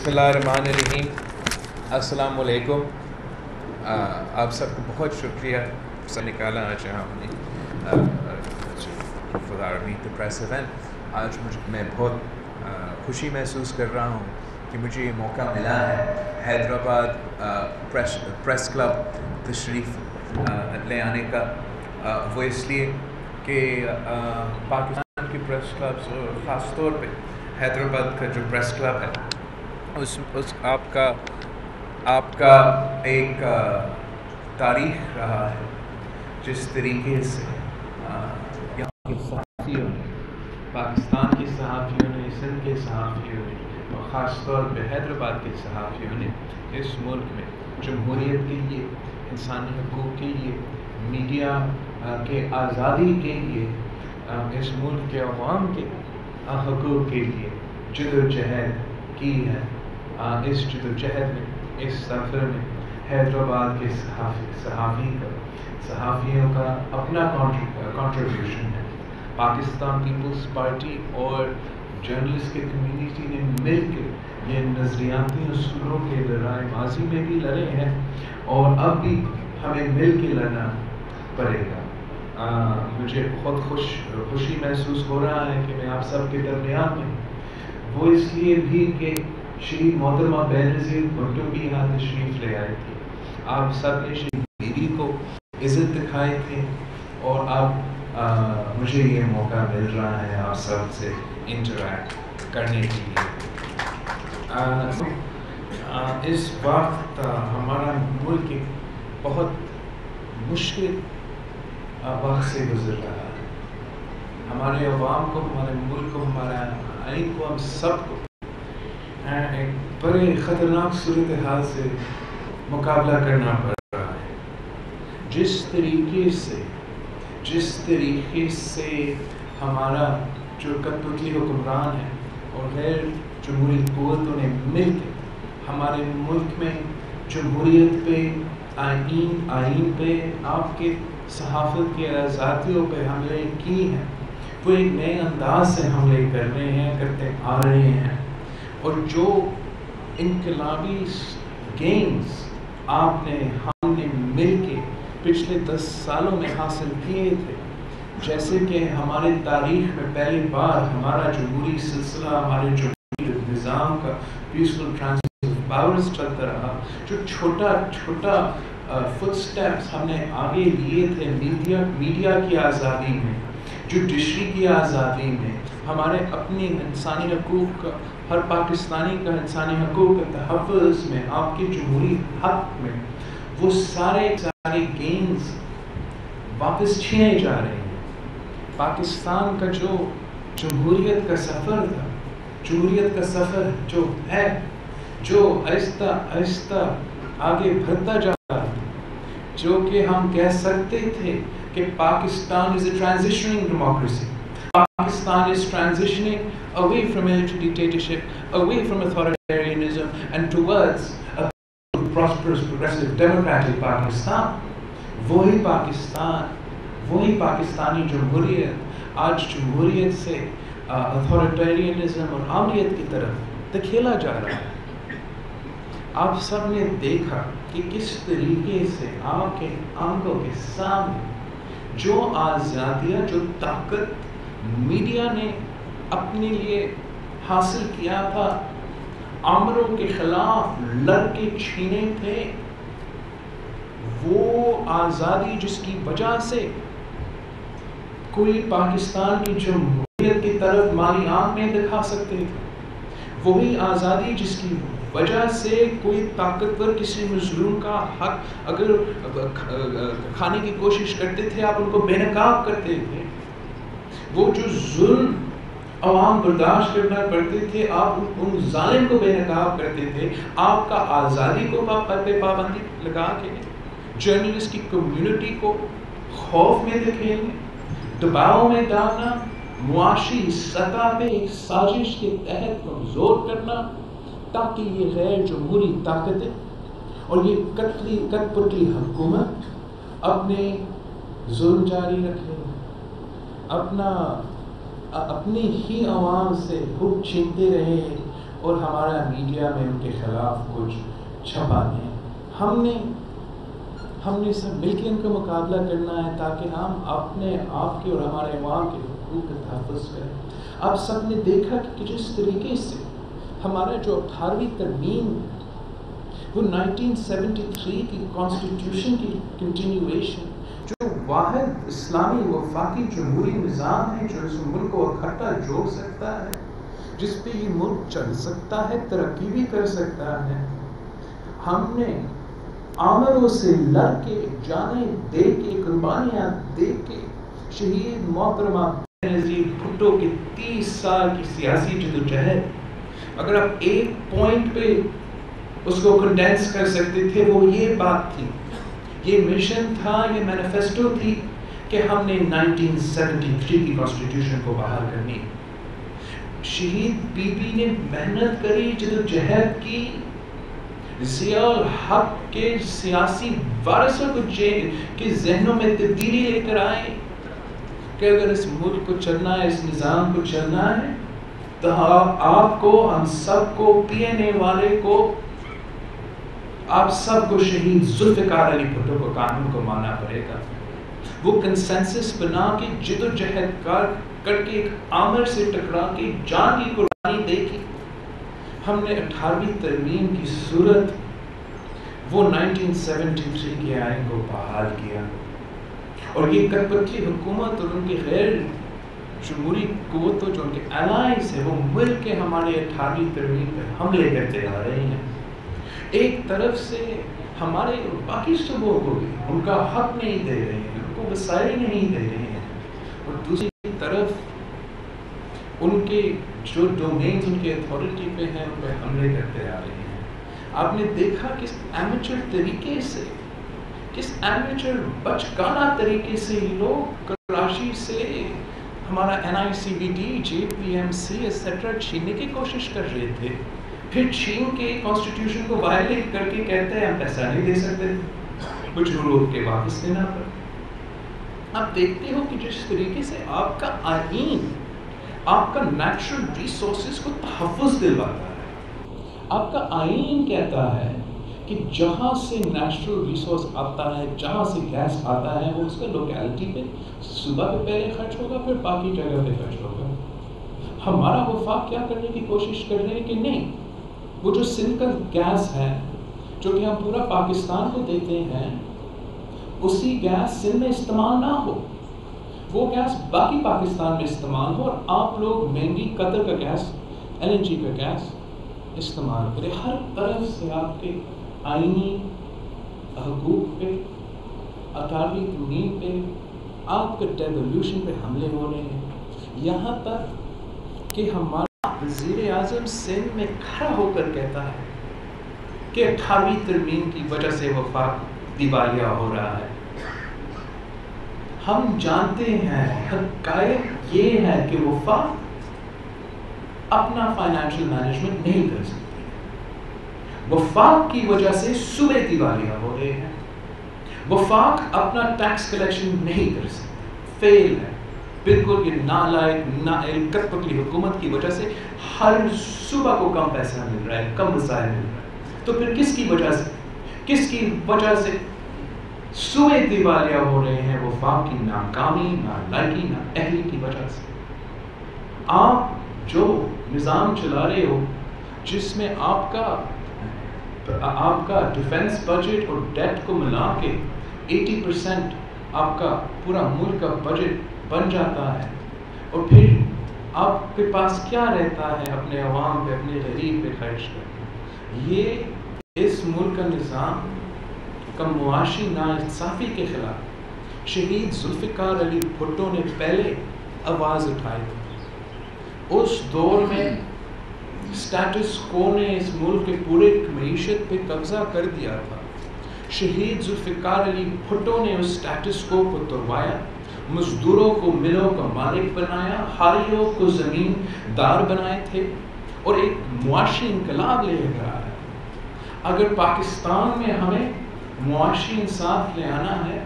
بسم اللہ الرحمن الرحیم. السلام علیکم. آپ سب کو بہت شکریہ سے نکالا آج ہم نے for our meet the press event. آج میں بہت خوشی محسوس کر رہا ہوں کہ مجھے یہ موقع ملا ہے حیدرآباد پریس کلب تشریف لے آنے کا. وہ اس لیے کہ پاکستان کی پریس کلبس اور خاص طور پہ حیدرآباد کا جو پریس کلب ہے اس آپ کا ایک تاریخ رہا ہے. جس طریقے سے یہاں کے صحافیوں نے، پاکستان کے صحافیوں نے، سندھ کے صحافیوں نے اور خاص طور پہ حیدرآباد کے صحافیوں نے اس ملک میں جمہوریت کے لیے، انسانی حقوق کے لیے، میڈیا کے آزادی کے لیے، اس ملک کے عوام کے حقوق کے لیے جدوجہد کی ہے. اس جدوجہد میں، اس سفر میں حیدرآباد کے صحافیوں کا اپنا کنٹریبیوشن ہے. پاکستان پیپلز پارٹی اور جرنلسٹ کی کمیونٹی نے مل کے یہ نظریاتی اصولوں کے لڑائی ماضی میں بھی لڑے ہیں اور اب بھی ہمیں مل کے لڑنا پڑے گا. مجھے بہت خوشی محسوس ہو رہا ہے کہ میں آپ سب کے درمیان میں. وہ اس لیے بھی کہ شہید محترمہ بینظیر بھٹو بھی یہاں تشریف لے آئے تھے. آپ سب نے شہید بیوی کو عزت دکھائی تھی اور اب مجھے یہ موقع مل رہا ہے آپ سب سے انٹریکٹ کرنے کے لیے. اس وقت ہمارا ملک ایک بہت مشکل وقت سے گزر رہا ہے. ہمارے عوام کو، ہمارے ملک کو، ہمارے آئین کو، ہم سب کو ایک بڑے خطرناک صورتحال سے مقابلہ کرنا پڑ رہا ہے. جس طریقے سے ہمارا جو کٹپتلی حکمران ہے اور غیر جمہوری قوتوں نے مل کے ہمارے ملک میں جمہوریت پہ، آئین پہ، آپ کے صحافت کی آزادیوں پہ حملے کی ہیں، وہ ایک نئے انداز سے حملے کر رہے ہیں، کرتے آ رہے ہیں. اور جو انقلابی گینز ہم نے مل کے پچھلے 10 سالوں میں حاصل کیے تھے، جیسے کہ ہمارے تاریخ میں پہلی بار ہمارا جمہوری سلسلہ، ہمارے جمہوری نظام کا پیسفل ٹرانسفر آف پاورز چلتا رہا، جو چھوٹا فٹ سٹیپس ہم نے آگے لیے تھے میڈیا کی آزادی میں، جوڈیشری کی آزادی میں، ہمارے اپنے انسانی حقوق کا، ہر پاکستانی کا انسانی حقوق کے تحفظ میں، آپ کے جمہوری حق میں، وہ سارے گینز واپس چھینے جا رہے ہیں. پاکستان کا جو جمہوریت کا سفر تھا، جمہوریت کا سفر جو ہے، جو آہستہ آہستہ آگے بڑھتا جا رہا ہے، جو کہ ہم کہہ سکتے تھے کہ Pakistan is a transitioning democracy. Pakistan is transitioning away from military dictatorship, away from authoritarianism, and towards a prosperous, progressive, democratic Pakistan. وہی پاکستانی جمہوریت آج جمہوریت سے authoritarianism اور آمریت کی طرف دھکیلا جا رہا ہے. آپ سب نے دیکھا کہ کس طریقے سے آپ کے آنکھوں کے سامنے جو آزادیاں، جو طاقت میڈیا نے اپنے لیے حاصل کیا تھا، آمروں کے خلاف لڑ کے چھینے تھے، وہ آزادی جس کی وجہ سے کوئی پاکستان کی جمہوریت کی طرف مالی آنکھ نہیں دکھا سکتے تھے، وہی آزادی جس کی وجہ سے کوئی طاقتور کسی مظلوم کا حق اگر کھانے کی کوشش کرتے تھے، آپ ان کو بے نقاب کرتے تھے. وہ جو ظلم عوام برداشت کرنا پڑتے تھے، آپ ان ظالم کو بے نقاب کرتے تھے. آپ کا آزادی کو پابندی لگا کے جرنلسٹ کی کمیونٹی کو خوف میں دھکیلنا، دباؤ میں ڈالنا، معاشی سطح پہ ایک سازش کے تحت کمزور کرنا، تاکہ یہ غیر جمہوری طاقتیں اور یہ کٹ پتلی حکومت اپنے ظلم جاری رکھے، اپنی ہی عوام سے حقوق چھینتے رہے اور ہمارا میڈیا میں ان کے خلاف کچھ چھپا دیں۔ ہم نے سب مل کے ان کا مقابلہ کرنا ہے تاکہ ہم اپنے آپ کے اور ہمارے عوام کے حقوق کا تحفظ کریں۔ آپ سب نے دیکھا کہ جس طریقے سے ہمارا جو 18ویں ترمیم وہ 1973 کی کانسٹیٹیوشن کی کنٹینیویشن، جو واحد اسلامی وفاقی جمہوری نظام ہے جو اس ملک کو اکٹھا جوڑ سکتا ہے، جس پہ یہ ملک چل سکتا ہے، ترقی بھی کر سکتا ہے، ہم نے آمروں سے لڑ کے، جانیں دے کے، قربانیاں دے کے، شہید محترمہ بینظیر بھٹو کی 30 سال کی سیاسی جدوجہد اگر آپ ایک پوائنٹ پہ اس کو کنڈینس کر سکتے تھے وہ یہ بات تھی، یہ مشن تھا، یہ مینیفیسٹو تھی کہ ہم نے 1973 کی کانسٹیٹیوشن کو بحال کرنی۔ شہید بی بی نے محنت کری، جدوجہد کی، ضیاء الحق کے سیاسی وارثوں کے ذہنوں میں تبدیلی لے کر آئے کہ اگر اس ملک کو چلنا ہے، اس نظام کو چلنا ہے تو آپ کو، ہم سب کو، پی این اے والے کو، آپ سب کو شہید ذوالفقار علی بھٹو کو قانون کو ماننا پڑے گا۔ وہ کنسنسس بنا کے جدوجہد کر کے ایک آمر سے ٹکرا کے جان کی قربانی دے کے ہم نے 18ویں ترمیم کی صورت وہ 1973 کے آئین کو بحال کیا، اور یہ کٹپتلی حکومت اور ان کی غیر جمہوری قوتوں جو ان کے الائنس ہے وہ مل کے ہمارے 18ویں ترمیم پر حملے کرتے آ رہے ہیں۔ ایک طرف سے ہمارے باقی صوبوں کو بھی ان کا حق نہیں دے رہے ہیں، ان کو وسائل نہیں دے رہے ہیں، اور دوسری طرف ان کے جو ڈومینز ان کے اتھارٹی پہ ہیں ان پہ حملے کرتے آ رہے ہیں۔ آپ نے دیکھا کس ایمیچر طریقے سے، کس ایمیچر بچگانہ طریقے سے یہ لوگ کراچی سے ہمارا NICVD، JPMC ایٹسٹرا چھیننے کی کوشش کر رہے تھے، پھر چھین کے کانسٹیٹیوشن کو وائلیٹ کر کے کہتے ہیں ہم پیسہ نہیں دے سکتے کچھ روک کے واپس دینا پڑا۔ آپ دیکھتے ہو کہ جس طریقے سے آپ کا آئین آپ کا نیچرل ریسورسز کو تحفظ دلواتا ہے، آپ کا آئین کہتا ہے کہ جہاں سے نیچرل ریسورس آتا ہے، جہاں سے گیس آتا ہے وہ اس کا لوکیلٹی پہ، صوبہ پہ پہلے خرچ ہوگا پھر باقی جگہ پہ خرچ ہوگا۔ ہمارا وفاق کیا کرنے کی کوشش کر رہے ہیں کہ نہیں، وہ جو سندھ کا گیس ہے جو کہ ہم پورا پاکستان کو دیتے ہیں، اسی گیس سندھ میں استعمال نہ ہو، وہ گیس باقی پاکستان میں استعمال ہو، اور آپ لوگ مہنگی قطر کا گیس، LNG کا گیس استعمال کریں۔ ہر طرف سے آپ کے آئینی حقوق پہ، 18ویں ترمیم پہ، آپ کے ڈیولیوشن پہ حملے ہو رہے ہیں، یہاں تک کہ ہمارا وزیر اعظم سندھ میں کھڑا ہو کر کہتا ہے کہ 18ویں ترمیم کی وجہ سے وفاق دیوالیہ ہو رہا ہے۔ ہم جانتے ہیں، حقائق یہ ہے کہ وفاق اپنا فائنینشیل مینجمنٹ نہیں کر سکتی، وفاق کی وجہ سے صوبے دیوالیہ ہو رہے ہیں، وفاق اپنا ٹیکس کلیکشن نہیں کر سکتی، فیل ہے بالکل، یہ نالائق نااہل کٹپٹلی حکومت کی وجہ سے ہر صوبہ کو کم پیسہ مل رہا ہے، کم وسائل مل رہا ہے، تو پھر کس کی وجہ سے صوبے دیوالیہ ہو رہے ہیں؟ وفاق کی ناکامی، نالائقی، نااہلی کی وجہ سے۔ آپ جو نظام چلا رہے ہو جس میں آپ کا ڈیفنس بجٹ اور ڈیٹ کو ملا کے 80% آپ کا پورا ملک کا بجٹ بن جاتا ہے، اور پھر آپ کے پاس کیا رہتا ہے اپنے عوام پہ، اپنے غریب پہ خرچ کرنا؟ یہ اس ملک کا نظام کا معاشی ناانصافی کے خلاف شہید ذوالفقار علی بھٹو نے پہلے آواز اٹھائی تھی۔ اس دور میں اسٹیٹس کو نے اس ملک کے پورے معیشت پہ قبضہ کر دیا تھا۔ شہید ذوالفقار علی بھٹو نے اس اسٹیٹس کو توڑوایا، مزدوروں کو ملوں کا مالک بنایا، حاریوں کو زمین دار بنائے تھے، اور ایک معاشی انقلاب لے کر آیا۔ اگر پاکستان میں ہمیں معاشی انصاف لے آنا ہے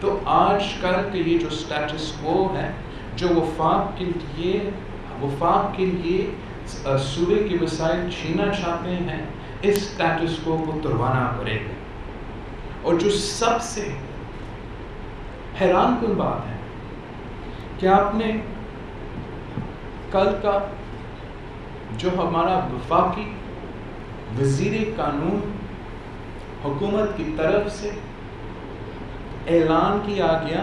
تو آج کل کے یہ جو سٹیٹس کو ہے، جو وفاق کے لیے صوبے کے وسائل چھیننا چاہتے ہیں، اس سٹیٹس کو توڑوانا پڑے گا۔ اور جو سب سے حیران کن بات ہے کہ آپ نے کل کا جو ہمارا وفاقی وزیر قانون حکومت کی طرف سے اعلان کیا گیا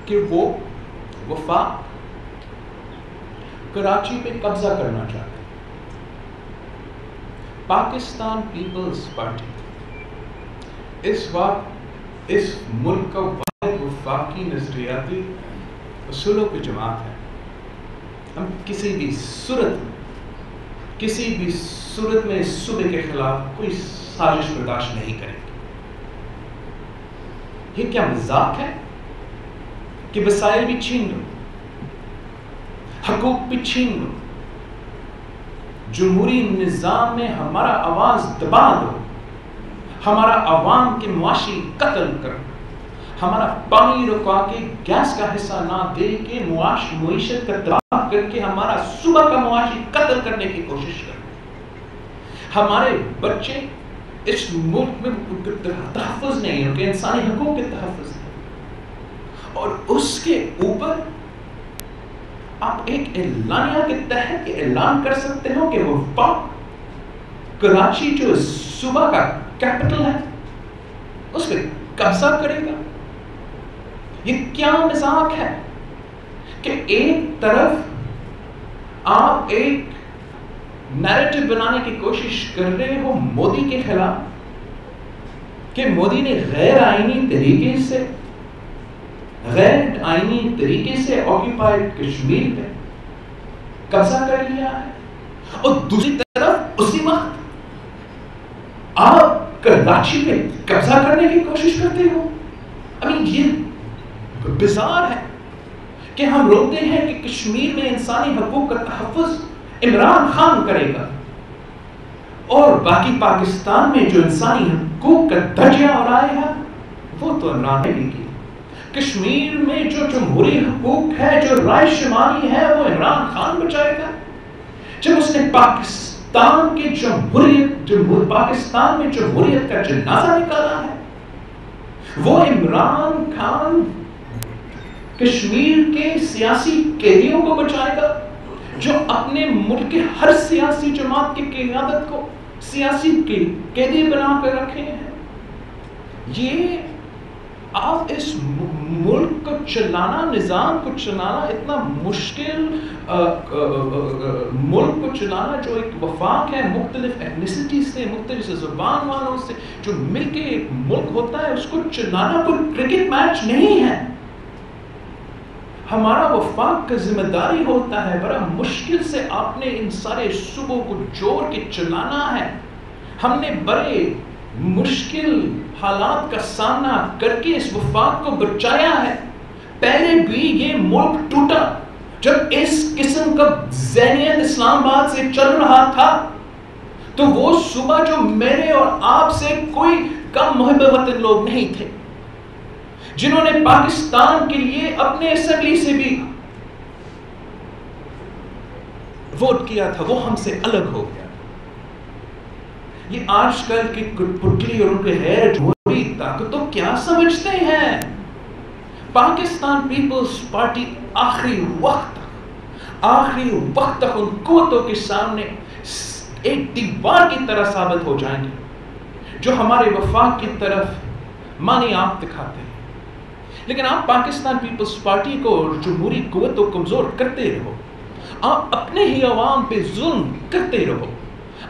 کہ وہ وفاق کراچی پہ قبضہ کرنا چاہتے ہیں۔ پاکستان پیپلز پارٹی اس وقت اس ملک کا واحد وفاقی نظریاتی اصولوں کی جماعت ہے۔ ہم کسی بھی صورت میں اس صوبے کے خلاف کوئی سازش برداشت نہیں کریں گے۔ یہ کیا مذاق ہے کہ وسائل بھی چھین لو، حقوق بھی چھین لو، جمہوری نظام میں ہمارا آواز دبا دو، ہمارا عوام کے معاشی قتل کرو، ہمارا پانی رکوا کے گیس کا حصہ نہ دے کے معیشت کا تباہ کر کے ہمارا صوبہ کا معاشی قتل کرنے کی کوشش کرو۔ ہمارے بچے اس ملک میں تحفظ نہیں ہو کہ انسانی حقوق کے تحفظ نہیں، اور اس کے اوپر آپ ایک اعلانیہ کے تحت اعلان کر سکتے ہو کہ وفاق کراچی جو صوبہ کا کیپٹل ہے اس پہ قبضہ کرے گا۔ یہ کیا مذاق ہے کہ ایک طرف آپ ایک نیریٹو بنانے کی کوشش کر رہے ہو مودی کے خلاف کہ مودی نے غیر آئینی طریقے سے آکیپائڈ کشمیر پہ قبضہ کر لیا ہے، اور دوسری طرف اسی وقت آپ کراچی پہ قبضہ کرنے کی کوشش کرتے ہو۔ یہ بزار ہے کہ ہم روکتے ہیں کہ کشمیر میں انسانی حقوق کا تحفظ عمران خان کرے گا، اور باقی پاکستان میں جو انسانی حقوق کا درجہ اور آئے ہے وہ تو عمران نے بھی کی۔ کشمیر میں جو جمہوری حقوق ہے، جو رائے شماری ہے، وہ عمران خان بچائے گا۔ جب اس نے پاکستان میں جمہوریت کا جنازہ نکالا ہے، وہ عمران خان کشمیر کے سیاسی قیدیوں کو بچائے گا جو اپنے ملک کے ہر سیاسی جماعت کی قیادت کو سیاسی قیدی بنا کر رکھے ہیں۔ یہ آپ اس ملک کو چلانا، نظام کو چلانا اتنا مشکل، ملک کو چلانا جو ایک وفاق ہے مختلف ایتھنیسٹی سے، مختلف زبان والوں سے جو مل کے ایک ملک ہوتا ہے، اس کو چلانا کوئی کرکٹ میچ نہیں ہے۔ ہمارا وفاق کا ذمہ داری ہوتا ہے، بڑا مشکل سے آپ نے ان سارے صوبوں کو جوڑ کے چلانا ہے۔ ہم نے بڑے مشکل حالات کا سامنا کر کے اس وفاق کو بچایا ہے۔ پہلے بھی یہ ملک ٹوٹا جب اس قسم کا ذہنیت اسلام آباد سے چل رہا تھا، تو وہ صوبہ جو میرے اور آپ سے کوئی کم محب وطن لوگ نہیں تھے، جنہوں نے پاکستان کے لیے اپنے اسمبلی سے بھی ووٹ کیا تھا، وہ ہم سے الگ ہو گیا۔ یہ آج کل کی پٹلی اور ان کے غیر جمہوری طاقتوں کیا سمجھتے ہیں؟ پاکستان پیپلز پارٹی آخری وقت تک ان قوتوں کے سامنے ایک دیوار کی طرح ثابت ہو جائیں گے جو ہمارے وفاق کی طرف مانی آپ دکھاتے ہیں۔ لیکن آپ پاکستان پیپلز پارٹی کو اور جمہوری قوت کو کمزور کرتے رہو، آپ اپنے ہی عوام پہ ظلم کرتے رہو،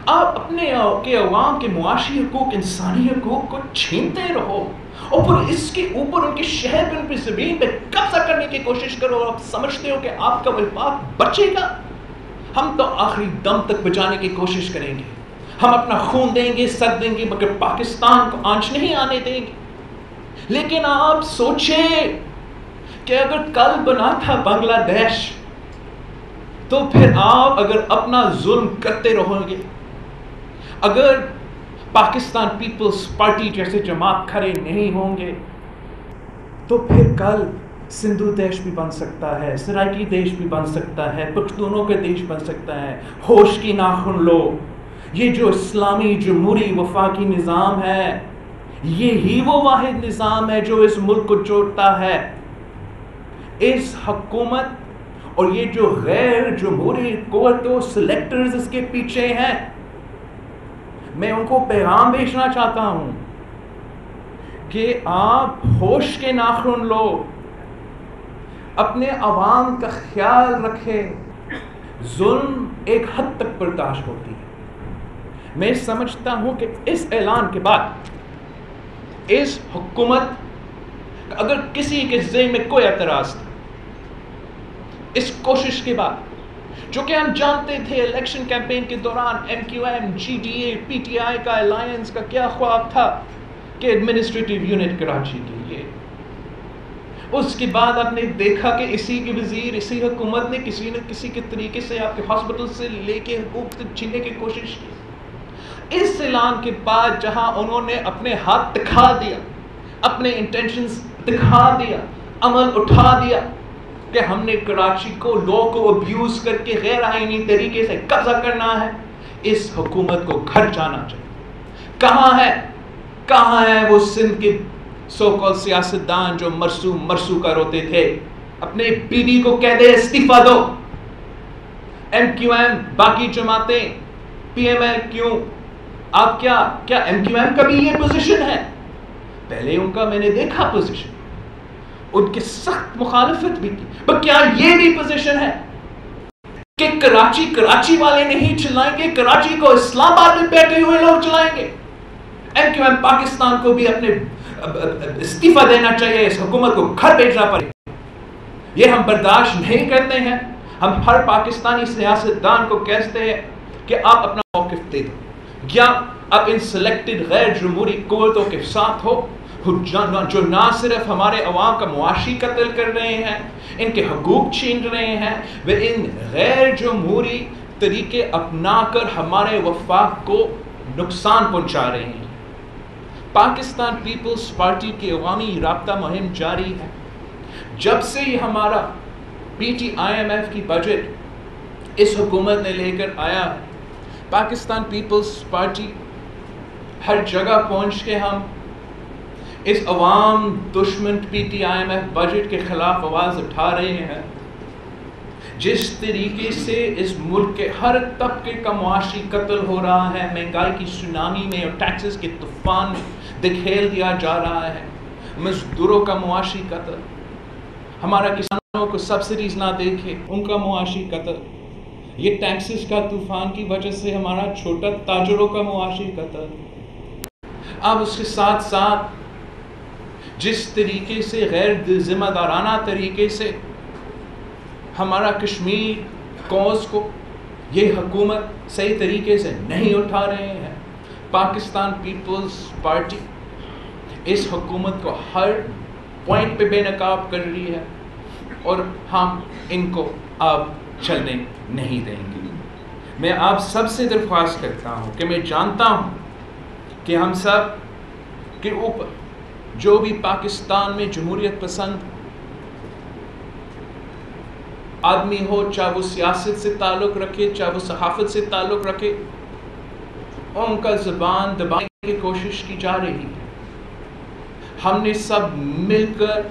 آپ اپنے عوام کے معاشی حقوق، انسانی حقوق کو چھینتے رہو، اور پھر اس کے اوپر ان کے شہر پہ، ان کی زمین پہ قبضہ کرنے کی کوشش کرو، اور آپ سمجھتے ہو کہ آپ کا وفاق بچے گا۔ ہم تو آخری دم تک بچانے کی کوشش کریں گے، ہم اپنا خون دیں گے، سر دیں گے، مگر پاکستان کو آنچ نہیں آنے دیں گے۔ لیکن آپ سوچیں کہ اگر کل بنا تھا بنگلہ دیش، تو پھر آپ اگر اپنا ظلم کرتے رہو گے، اگر پاکستان پیپلز پارٹی جیسے جماعت کھڑے نہیں ہوں گے، تو پھر کل سندھو دیش بھی بن سکتا ہے، سرائکی دیش بھی بن سکتا ہے، پختونوں کا دیش بن سکتا ہے. ہوش کی ناخن لو. یہ جو اسلامی جمہوری وفاقی نظام ہے، یہی وہ واحد نظام ہے جو اس ملک کو جوڑتا ہے. اس حکومت اور یہ جو غیر جمہوری قوتوں سلیکٹرز اس کے پیچھے ہیں، میں ان کو پیغام بھیجنا چاہتا ہوں کہ آپ ہوش کے ناخن لو، اپنے عوام کا خیال رکھے. ظلم ایک حد تک برداشت ہوتی ہے. میں سمجھتا ہوں کہ اس اعلان کے بعد اس حکومت اگر کسی کے ذہن میں کوئی اعتراض تھا، اس کوشش کے بعد جو کہ ہم جانتے تھے الیکشن کیمپین کے دوران M Q M, G D A, P T I کا الائنس کا کیا خواب تھا کہ ایڈمنسٹریٹو یونٹ کراچی کے لیے. اس کے بعد آپ نے دیکھا کہ اسی کے وزیر، اسی حکومت نے کسی نہ کسی کے طریقے سے آپ کے ہاسپٹل سے لے کے حقوق تک چھیننے کی کوشش کی. اس اعلان کے بعد جہاں انہوں نے اپنے ہاتھ دکھا دیا، اپنے انٹینشنز دکھا دیا، عمل اٹھا دیا کہ ہم نے کراچی کو لا کو ابیوز کر کے غیر آئینی طریقے سے قبضہ کرنا ہے، اس حکومت کو گھر جانا چاہیے. کہاں ہے وہ سندھ کے سو کال سیاستدان جو مرسو کا روتے تھے؟ اپنے بیوی کو کہہ دے استعفیٰ دو. ایم کیو ایم، باقی جماعتیں، پی ایم ایل کیوں، آپ کیا ایم کیو ایم کا بھی یہ پوزیشن ہے؟ پہلے ان کا میں نے دیکھا پوزیشن، ان کی سخت مخالفت بھی کی، پر کیا یہ بھی پوزیشن ہے کہ کراچی والے نہیں چلائیں گے، کراچی کو اسلام آباد میں بیٹھے ہوئے لوگ چلائیں گے؟ ایم کیو ایم پاکستان کو بھی اپنے استعفیٰ دینا چاہیے، اس حکومت کو گھر بھیجنا پڑے. یہ ہم برداشت نہیں کرتے ہیں. ہم ہر پاکستانی سیاستدان کو کہتے ہیں کہ آپ اپنا موقف دے دو، یا آپ ان سلیکٹڈ غیر جمہوری قوتوں کے ساتھ ہو جو نہ صرف ہمارے عوام کا معاشی قتل کر رہے ہیں، ان کے حقوق چھین رہے ہیں، وہ ان غیر جمہوری طریقے اپنا کر ہمارے وفاق کو نقصان پہنچا رہے ہیں. پاکستان پیپلز پارٹی کی عوامی رابطہ مہم جاری ہے. جب سے یہ ہمارا P T I M F کی بجٹ اس حکومت نے لے کر آیا، پاکستان پیپلز پارٹی ہر جگہ پہنچ کے ہم اس عوام دشمن P T I M F budget کے خلاف آواز اٹھا رہے ہیں. جس طریقے سے اس ملک کے ہر طبقے کا معاشی قتل ہو رہا ہے، مہنگائی کی سونامی میں اور ٹیکسز کے طوفان میں دکھیل دیا جا رہا ہے، مزدوروں کا معاشی قتل، ہمارا کسانوں کو سبسڈیز نہ دیکھے ان کا معاشی قتل، یہ ٹیکسز کا طوفان کی وجہ سے ہمارا چھوٹا تاجروں کا معاشی قتل. اب اس کے ساتھ ساتھ جس طریقے سے غیر ذمہ دارانہ طریقے سے ہمارا کشمیر کوز کو یہ حکومت صحیح طریقے سے نہیں اٹھا رہے ہیں. پاکستان پیپلز پارٹی اس حکومت کو ہر پوائنٹ پہ بے نقاب کر رہی ہے اور ہم ان کو اب چلنے نہیں دیں گے. میں آپ سب سے درخواست کرتا ہوں کہ میں جانتا ہوں کہ ہم سب کے اوپر جو بھی پاکستان میں جمہوریت پسند آدمی ہو، چاہے وہ سیاست سے تعلق رکھے، چاہے وہ صحافت سے تعلق رکھے، ان کا زبان دبانے کی کوشش کی جا رہی ہے. ہم نے سب مل کر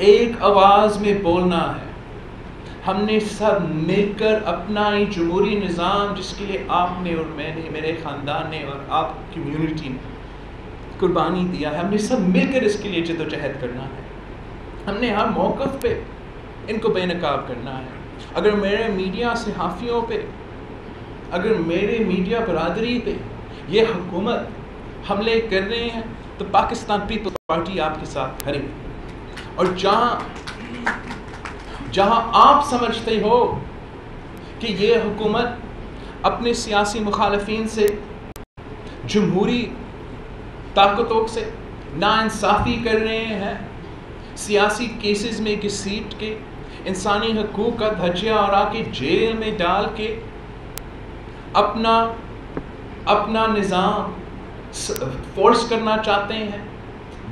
ایک آواز میں بولنا ہے. ہم نے سب مل کر اپنا ہی جمہوری نظام جس کے لیے آپ نے اور میں نے، میرے خاندان نے اور آپ کمیونٹی نے قربانی دیا ہے، ہم نے سب مل کر اس کے لیے جد و جہد کرنا ہے. ہم نے ہر موقف پہ ان کو بے نقاب کرنا ہے. اگر میرے میڈیا صحافیوں پہ، اگر میرے میڈیا برادری پہ یہ حکومت حملے کر رہے ہیں تو پاکستان پیپلز پارٹی آپ کے ساتھ کھڑی ہے. اور جہاں آپ سمجھتے ہو کہ یہ حکومت اپنے سیاسی مخالفین سے، جمہوری طاقتوں سے ناانصافی کر رہے ہیں، سیاسی کیسز میں گھسیٹ کے انسانی حقوق کا دھجیہ اڑا کے جیل میں ڈال کے اپنا نظام فورس کرنا چاہتے ہیں،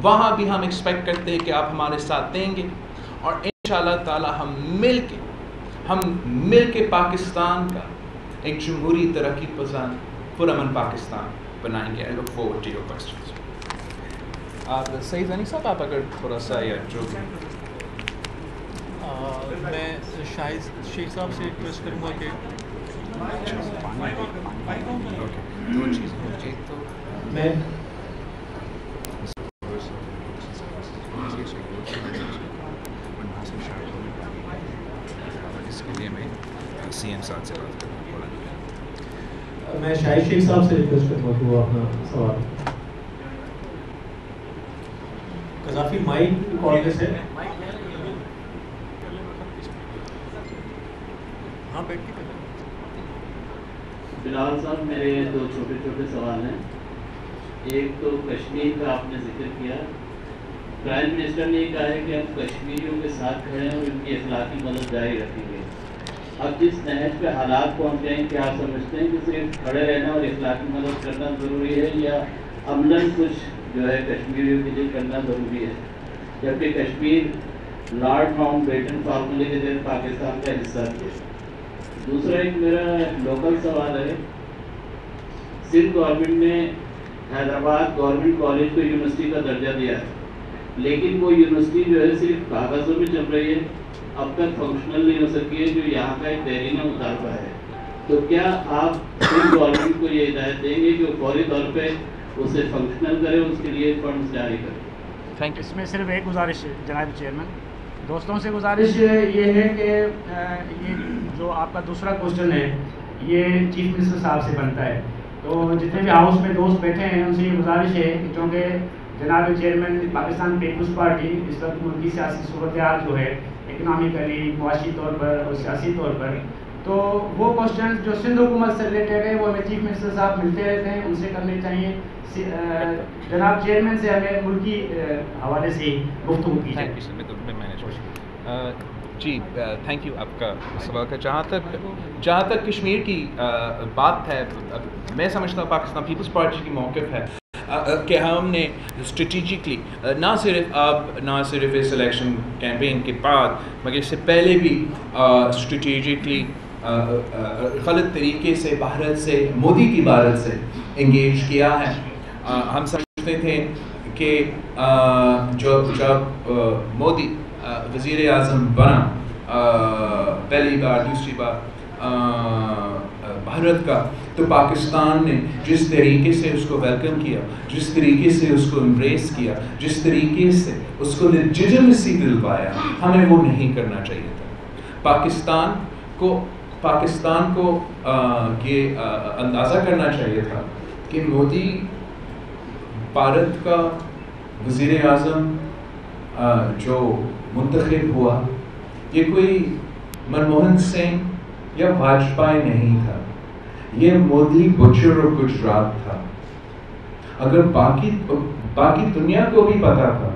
وہاں بھی ہم ایکسپیکٹ کرتے ہیں کہ آپ ہمارے ساتھ دیں گے. اور انشاءاللہ تعالی ہم مل کے پاکستان کا ایک جمہوری ترقی پسند پرامن پاکستان بنائیں گے. I look forward to your questions. Saeed Ghani صاحب آپ اگر تھوڑا سا یا جو میں شیخ صاحب سے ریکویسٹ کروں گا کہ دو چیزیں ایک تو میں اس کے لیے میں سی ایم صاحب سے بات کروں. میں شاہد شیخ صاحب سے ریکویسٹ کروں گا کہ وہ اپنا سوال قذافی مائک کال سے ہاں بیٹھ کے بلال صاحب میرے دو چھوٹے چھوٹے سوال ہیں. ایک تو کشمیر کا آپ نے ذکر کیا. پرائم منسٹر نے یہ کہا ہے کہ ہم کشمیریوں کے ساتھ کھڑے ہیں اور ان کی اخلاقی مدد جاری رکھیں گے. اب جس نہج پہ حالات پہنچ گئے ہیں کیا آپ سمجھتے ہیں کہ صرف کھڑے رہنا اور اخلاقی مدد کرنا ضروری ہے یا عملاً کچھ جو ہے کشمیریوں کے لیے کرنا ضروری ہے, جبکہ کشمیر لارڈ ماؤنٹ بیٹن فارمولے کے تحت پاکستان کا حصہ ہے. دوسرا ایک میرا لوکل سوال ہے. سندھ گورنمنٹ نے حیدرآباد گورنمنٹ کالج کو یونیورسٹی کا درجہ دیا ہے, لیکن وہ یونیورسٹی جو ہے صرف کاغذوں میں چل رہی ہے, اب تک فنکشنل نہیں ہو سکی ہے, جو یہاں کا ایک دیرینہ مطالبہ ہے. تو کیا آپ سندھ گورنمنٹ کو یہ ہدایت دیں گے کہ وہ فوری طور پہ اسے فنکشنل کرے, اس کے لیے فنڈز جاری کرے؟ اس میں صرف ایک گزارش ہے جناب چیئرمین, دوستوں سے گزارش یہ ہے کہ یہ جو آپ کا دوسرا کوشچن ہے یہ چیف منسٹر صاحب سے بنتا ہے. تو جتنے بھی ہاؤس میں دوست بیٹھے ہیں ان سے یہ گزارش ہے کہ چونکہ جناب چیئرمین پاکستان پیپلز پارٹی اس وقت ملکی سیاسی صورتحال جو ہے اکنامیکلی, معاشی طور پر اور سیاسی طور پر, تو وہ کوشچن جو سندھ حکومت سے ریلیٹڈ ہے وہ ہمیں چیف منسٹر صاحب ملتے رہتے ہیں, ان سے کرنے چاہیے. جناب چیئرمین سے ہمیں ملکی حوالے سے گفتگو کی جائے. جی تھینک یو آپ کا سوال کا. جہاں تک کشمیر کی بات ہے, میں سمجھتا ہوں پاکستان پیپلز پارٹی کی موقف ہے کہ ہم نے اسٹریٹجکلی نہ صرف اس الیکشن کیمپین کے بعد مگر اس سے پہلے بھی اسٹریٹجکلی غلط طریقے سے بھارت سے, مودی کی بھارت سے انگیج کیا ہے. ہم سمجھتے تھے کہ جب مودی وزیر اعظم بنا پہلی بار, دوسری بار بھارت کا, تو پاکستان نے جس طریقے سے اس کو ویلکم کیا, جس طریقے سے اس کو امبریس کیا, جس طریقے سے اس کو لیجیٹمیسی دلوایا, ہمیں وہ نہیں کرنا چاہیے تھا. پاکستان کو یہ اندازہ کرنا چاہیے تھا کہ مودی بھارت کا وزیر اعظم جو منتخب ہوا یہ کوئی منموہن سنگھ یا واجپئی نہیں تھا, یہ مودی بچر اور گجرات تھا. اگر باقی دنیا کو بھی پتا تھا,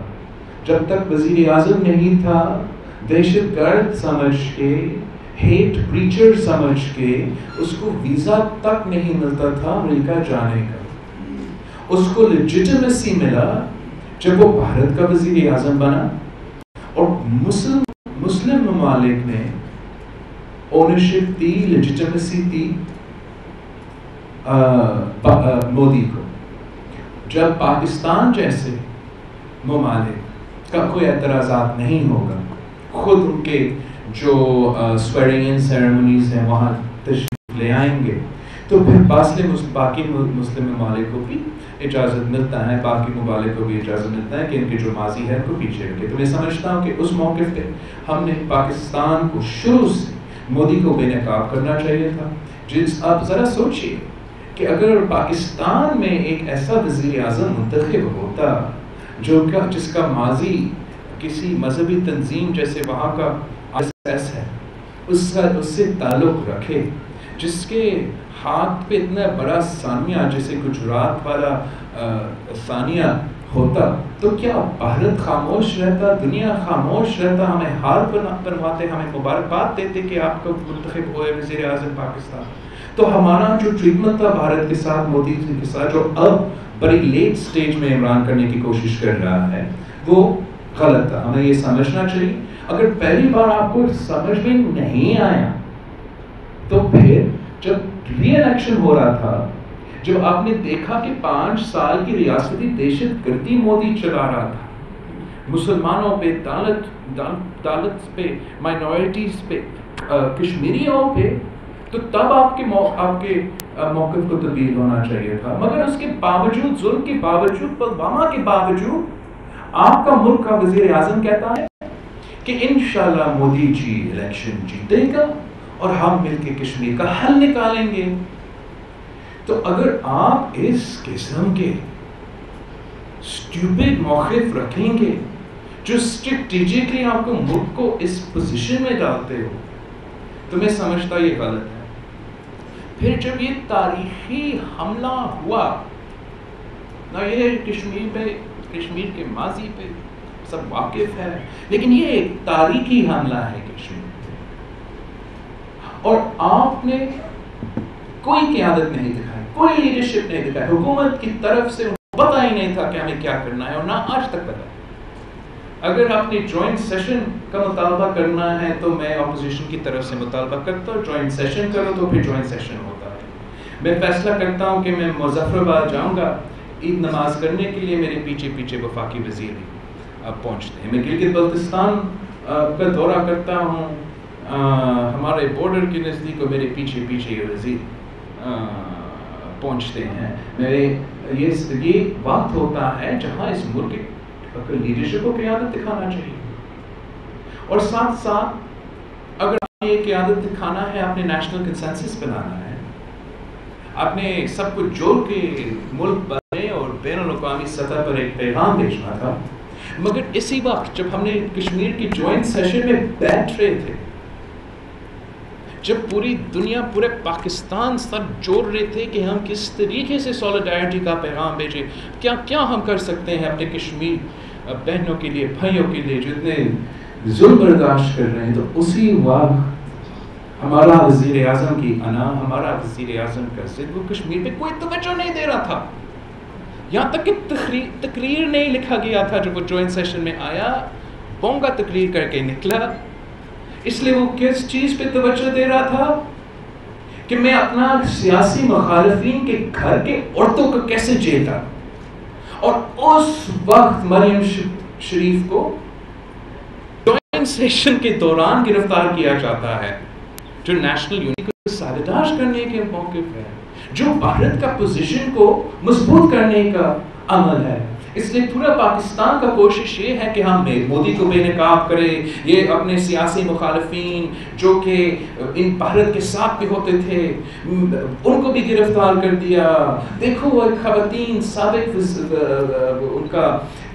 جب تک وزیر اعظم نہیں تھا دہشت گرد سمجھ کے, ہیٹ پریچر سمجھ کے اس کو ویزا تک نہیں ملتا تھا امریکہ جانے کا. اس کو لیجیٹمیسی ملا جب وہ بھارت کا وزیر اعظم بنا, اور مسلم ممالک نے اونرشپ دی, لیجیٹمیسی دی مودی کو. جب پاکستان جیسے ممالک کا کوئی اعتراضات نہیں ہوگا, خود ان کے جو سویرنگ ان سیریمونیز ہیں وہاں تشریف لے آئیں گے, تو پھر باقی مسلم ممالک کو بھی اجازت ملتا ہے, باقی ممالک کو بھی اجازت ملتا ہے کہ ان کے جو ماضی ہے ان کو پیچھے رکھے. تو میں سمجھتا ہوں کہ اس موقف پہ ہم نے پاکستان کو شروع سے مودی کو بے نقاب کرنا چاہیے تھا. آپ ذرا سوچیے کہ اگر پاکستان میں ایک ایسا وزیر اعظم منتخب ہوتا جس کا ماضی کسی مذہبی تنظیم جیسے وہاں کا RSS ہے اس سے تعلق رکھے, جس کے ہاتھ پہ اتنا بڑا ثانیہ جیسے گجرات والا ثانیہ ہوتا, تو کیا بھارت خاموش رہتا, دنیا خاموش رہتا, ہمیں ہار بنواتے, ہمیں مبارکباد دیتے کہ آپ کو منتخب ہوئے وزیر اعظم پاکستان. تو ہمارا جو ٹریٹمنٹ تھا بھارت کے ساتھ, مودی جی کے ساتھ, جو اب بڑی لیٹ سٹیج میں عمران کرنے کی کوشش کر رہا ہے, وہ غلط تھا. ہمیں یہ سمجھنا چاہیے اگر پہلی بار آپ کو سمجھ میں نہیں آیا تو پھر جب ری الیکشن ہو رہا تھا، جب آپ نے دیکھا کہ 5 سال کی ریاستی دہشت گردی مودی چلا رہا تھا، مسلمانوں پہ، دالت پہ، مائنورٹیز پہ، کشمیریوں پہ، تو تب آپ کے موقف کو تبدیل ہونا چاہیے تھا. مگر اس کے باوجود، ظلم کے باوجود، پلوامہ کے باوجود، آپ کا ملک کا وزیر اعظم کہتا ہے کہ انشاءاللہ مودی جی الیکشن جیتے گا اور ہم مل کے کشمیر کا حل نکالیں گے. تو اگر آپ اس قسم کے اسٹوپڈ موقف رکھیں گے جو اسٹریٹجیکلی آپ کو ملک کو اس پوزیشن میں ڈالتے ہو، تو میں سمجھتا یہ غلط ہے. پھر جب یہ تاریخی حملہ ہوا نہ، یہ کشمیر کے ماضی پہ سب واقف ہے، لیکن یہ ایک تاریخی حملہ ہے کشمیر پہ، اور آپ نے کوئی قیادت نہیں دکھائی، کوئی لیڈرشپ نہیں دکھائی. حکومت کی طرف سے پتہ ہی نہیں تھا کہ ہمیں کیا کرنا ہے، اور نہ آج تک پتہ ہے. اگر آپ نے جوائنٹ سیشن کا مطالبہ کرنا ہے تو میں اپوزیشن کی طرف سے مطالبہ کرتا ہوں، جوائنٹ سیشن کرو تو پھر جوائنٹ سیشن ہوتا ہے. میں فیصلہ کرتا ہوں کہ میں مظفر آباد جاؤں گا عید نماز کرنے کے لیے، میرے پیچھے وفاقی وزیر اب پہنچتے ہیں. میں گلگت بلتستان کا دورہ کرتا ہوں، ہمارے بارڈر کے نزدیک، اور میرے پیچھے یہ وزیر پہنچتے ہیں. یہ وقت ہوتا ہے جہاں اس ملک کے لیڈرشپ کو قیادت دکھانا چاہیے، اور ساتھ ساتھ اگر آپ یہ قیادت دکھانا ہے، آپ نے نیشنل کنسنسس بنانا ہے، آپ نے سب کچھ جوڑ کے ملک بنے اور بین الاقوامی سطح پر ایک پیغام بھیجنا تھا. مگر اسی وقت جب ہم نے کشمیر کی جوائنٹ سیشن میں بیٹھ رہے تھے، جب پوری دنیا، پورے پاکستان سب جوڑ رہے تھے کہ ہم کس طریقے سے سولیڈیرٹی کا پیغام بھیجیں، کیا ہم کر سکتے ہیں اپنے کشمیر بہنوں کے لیے، بھائیوں کے لیے جو اتنے ظلم برداشت کر رہے ہیں، تو اسی وقت ہمارا وزیر اعظم کی انا، ہمارا وزیر اعظم کا ضد، وہ کشمیر پہ کوئی توجہ نہیں دے رہا تھا. یہاں تک کہ تقریر نہیں لکھا گیا تھا. جب وہ جوائنٹ سیشن میں آیا، بونگا تقریر کر کے نکلا. اس لیے وہ کس چیز پہ توجہ دے رہا تھا کہ میں اپنا سیاسی مخالفین کے گھر کے عورتوں کو کیسے جیل ڈالوں. اور اس وقت مریم شریف کو جوائنٹ سیشن کے دوران گرفتار کیا جاتا ہے، جو نیشنل یونٹی کو سابوتاژ کرنے کے موقف ہے، جو بھارت کا پوزیشن کو مضبوط کرنے کا عمل ہے. اس لیے پورا پاکستان کا کوشش یہ ہے کہ ہم مودی کو بے نقاب کریں. یہ اپنے سیاسی مخالفین جو کہ ان بھارت کے ساتھ بھی ہوتے تھے، ان کو بھی گرفتار کر دیا. دیکھو وہ خواتین، سابق ان کا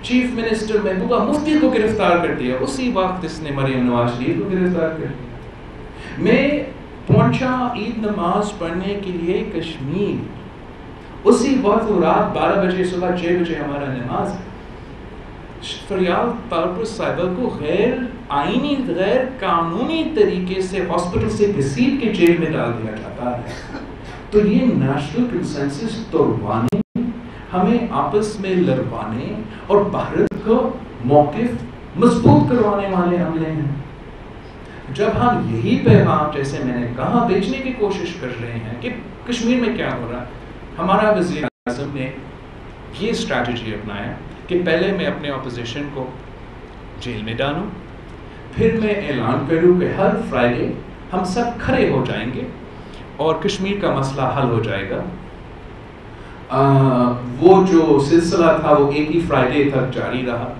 چیف منسٹر محبوبہ مفتی کو گرفتار کر دیا. اسی وقت اس نے مریم نواز شریف کو گرفتار کر دیا. میں پہنچا عید نماز پڑھنے کے لیے کشمیر، اسی وقت وہ رات 12 بجے، صبح 6 بجے ہمارا نماز ہے. فریال طالپور صاحبہ کو غیر آئینی، غیر قانونی طریقے سے ہاسپٹل سے گھسیٹ کے جیل میں ڈال دیا جاتا ہے. تو یہ نیشنل کنسنسس توڑوانے، ہمیں آپس میں لڑوانے اور بھارت کو موقف مضبوط کروانے والے عملے ہیں. جب ہم یہی پیغام، جیسے میں نے کہا، بیچنے کی کوشش کر رہے ہیں کہ کشمیر میں کیا ہو رہا ہے، ہمارا وزیر اعظم نے یہ اسٹریٹجی اپنایا کہ پہلے میں اپنے اپوزیشن کو جیل میں ڈالوں، پھر میں اعلان کروں کہ ہر فرائیڈے ہم سب کھڑے ہو جائیں گے اور کشمیر کا مسئلہ حل ہو جائے گا. وہ جو سلسلہ تھا وہ ایک ہی فرائیڈے تک جاری رہا.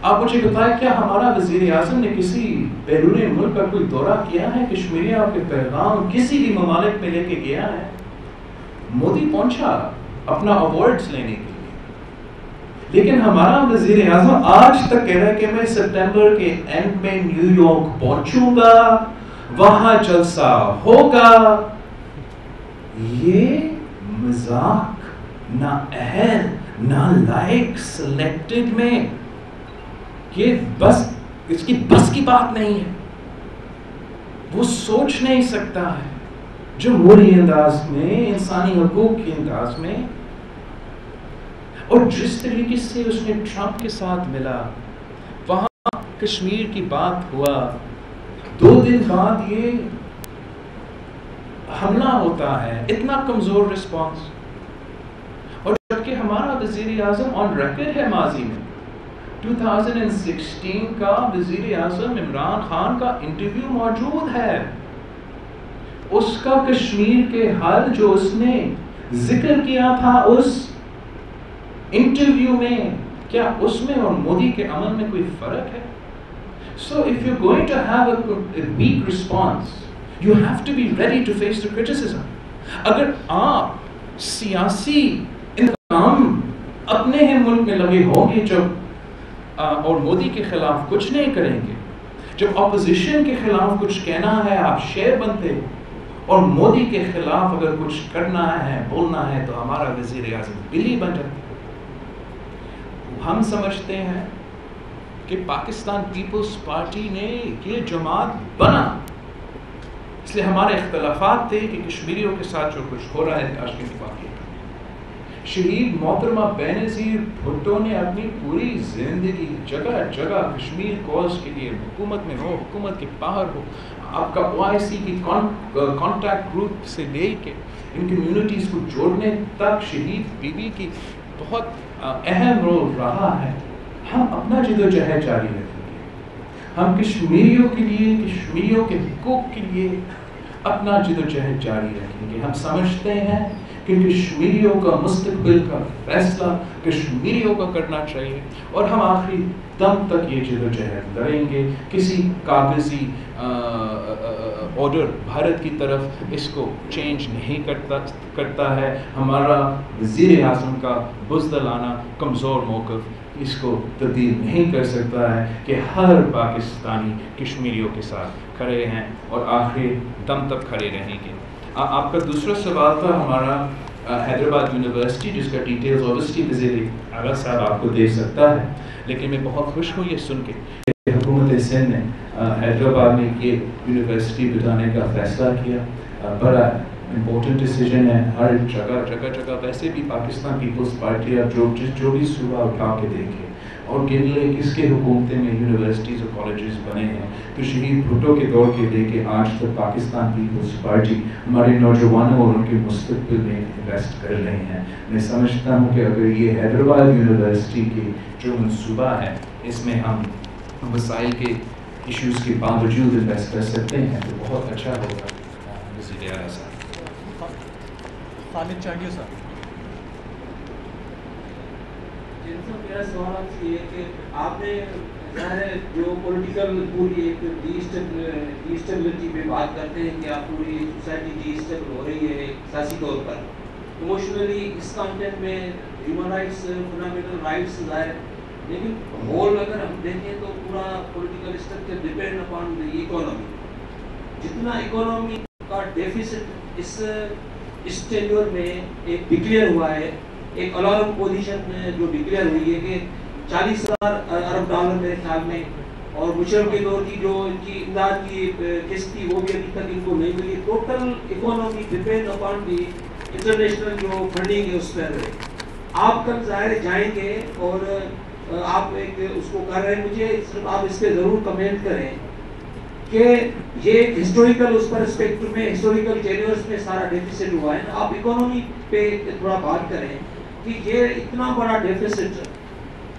آپ مجھے بتائیں، کیا ہمارا وزیر اعظم نے کسی بیرون ملک کا کوئی دورہ کیا ہے؟ کشمیریوں کے پیغام کسی بھی ممالک میں لے کے گیا ہے؟ مودی پہنچا اپنا ایوارڈز لینے کے لیے، لیکن ہمارا وزیر اعظم آج تک کہہ رہا ہے کہ میں سپٹمبر کے اینڈ میں نیو یارک پہنچوں گا، وہاں جلسہ ہوگا. یہ مذاق نہ اہل نہ لائق سلیکٹڈ میں، یہ بس اس کی بس کی بات نہیں ہے. وہ سوچ نہیں سکتا ہے جمہوری انداز میں، انسانی حقوق کے انداز میں. اور جس طریقے سے اس نے ٹرمپ کے ساتھ ملا، وہاں کشمیر کی بات ہوا، 2 دن بعد یہ حملہ ہوتا ہے، اتنا کمزور رسپانس. اور جبکہ ہمارا وزیر اعظم آن ریکارڈ ہے ماضی میں 2016 کا وزیر اعظم عمران خان کا انٹرویو موجود ہے، اس کا کشمیر کے حل جو اس نے ذکر کیا تھا اس انٹرویو میں، کیا اس میں اور مودی کے عمل میں کوئی فرق ہے؟ So if you're going to have a weak response, you have to be ready to face the criticism. اگر آپ سیاسی انتقام اپنے ہی ملک میں لگے ہوں گے جب اور مودی کے خلاف کچھ نہیں کریں گے، جب اپوزیشن کے خلاف کچھ کہنا ہے آپ شیر بنتے، اور مودی کے خلاف اگر کچھ کرنا ہے بولنا ہے تو ہمارا وزیر اعظم بلی بن جاتا. ہم سمجھتے ہیں کہ پاکستان پیپلز پارٹی نے یہ جماعت بنا، اس لیے ہمارے اختلافات تھے کہ کشمیریوں کے ساتھ جو کچھ ہو رہا ہے تاشکند واقعہ. شہید محترمہ بینظیر بھٹو نے اپنی پوری زندگی جگہ جگہ کشمیر کوز کے لیے، حکومت میں ہو حکومت کے باہر ہو، آپ کا OIC کی کانٹیکٹ گروپ سے لے کے ان کمیونٹیز کو جوڑنے تک شہید بیوی کی بہت اہم رول رہا ہے. ہم اپنا جدوجہد جاری رکھیں گے، ہم کشمیریوں کے لیے، کشمیریوں کے حقوق کے لیے اپنا جدوجہد جاری رکھیں گے. ہم سمجھتے ہیں کہ کشمیریوں کا مستقبل کا فیصلہ کشمیریوں کا کرنا چاہیے، اور ہم آخری دم تک یہ جدوجہد لڑیں گے. کسی کاغذی آرڈر بھارت کی طرف اس کو چینج نہیں کرتا ہے. ہمارا وزیر اعظم کا بزدلانہ کمزور موقف اس کو تبدیل نہیں کر سکتا ہے کہ ہر پاکستانی کشمیریوں کے ساتھ کھڑے ہیں اور آخری دم تک کھڑے رہیں گے. آپ کا دوسرا سوال تھا ہمارا حیدرآباد یونیورسٹی، جس کا ڈیٹیلز اوبیسلی وزیر اعلیٰ صاحب آپ کو دے سکتا ہے، لیکن میں بہت خوش ہوں یہ سن کے کہ حکومت سندھ نے حیدرآباد میں یہ یونیورسٹی بتانے کا فیصلہ کیا. بڑا امپورٹنٹ ڈیسیجن ہے. ہر جگہ ویسے بھی پاکستان پیپلز پارٹی اب جو بھی صوبہ اٹھا کے دیکھے اور گن لے کس کے حکومتیں میں یونیورسٹیز اور کالجز بنے ہیں، تو شہید بھٹو کے دور کے لے کے آج تک پاکستان پیپلز پارٹی ہمارے نوجوانوں اور ان کے مستقبل میں انویسٹ کر رہے ہیں. میں سمجھتا ہوں کہ اگر یہ حیدرآباد یونیورسٹی کے جو منصوبہ ہے اس میں ہم وسائل کے ایشوز کے باوجود انویسٹ کر سکتے ہیں تو بہت اچھا ہوگا. وزیر اعلیٰ صاحب خالد چانڈیا صاحب. میرا سوال آپ سے یہ ہے کہ آپ نے جو پولیٹیکل پوری ایک ڈی اسٹیبلٹی پہ بات کرتے ہیں کہ آپ پوری سوسائٹی ڈی اسٹیبل ہو رہی ہے سیاسی طور پر، ایموشنلی اس کانٹینٹ میں ہیومن رائٹس، فنڈامنٹل رائٹس ظاہر، لیکن ہول اگر ہم دیکھیں تو پورا political structure depend upon the economy. جتنا اکانومی کا ڈیفیسٹ اس ٹینیور میں ایک ڈکلیئر ہوا ہے، ایک الارم پوزیشن جو ڈکلیئر ہوئی ہے کہ 40,000 ارب ڈالر میرے خیال میں، اور مشرف کے دور کی جو ان کی امداد کی قسط تھی وہ بھی ابھی تک ان کو نہیں ملی. Total economy depend upon the international جو فنڈنگ ہے اس پر. آپ کل ظاہر جائیں گے اور آپ ایک اس کو کر رہے ہیں، مجھے صرف آپ اس پہ ضرور کمنٹ کریں کہ یہ ہسٹوریکل اس پر اسپیکٹر میں ہسٹوریکل جینیورس میں سارا ڈیفیسٹ ہوا ہے. آپ اکانومی پہ تھوڑا بات کریں کہ یہ اتنا بڑا ڈیفیسٹ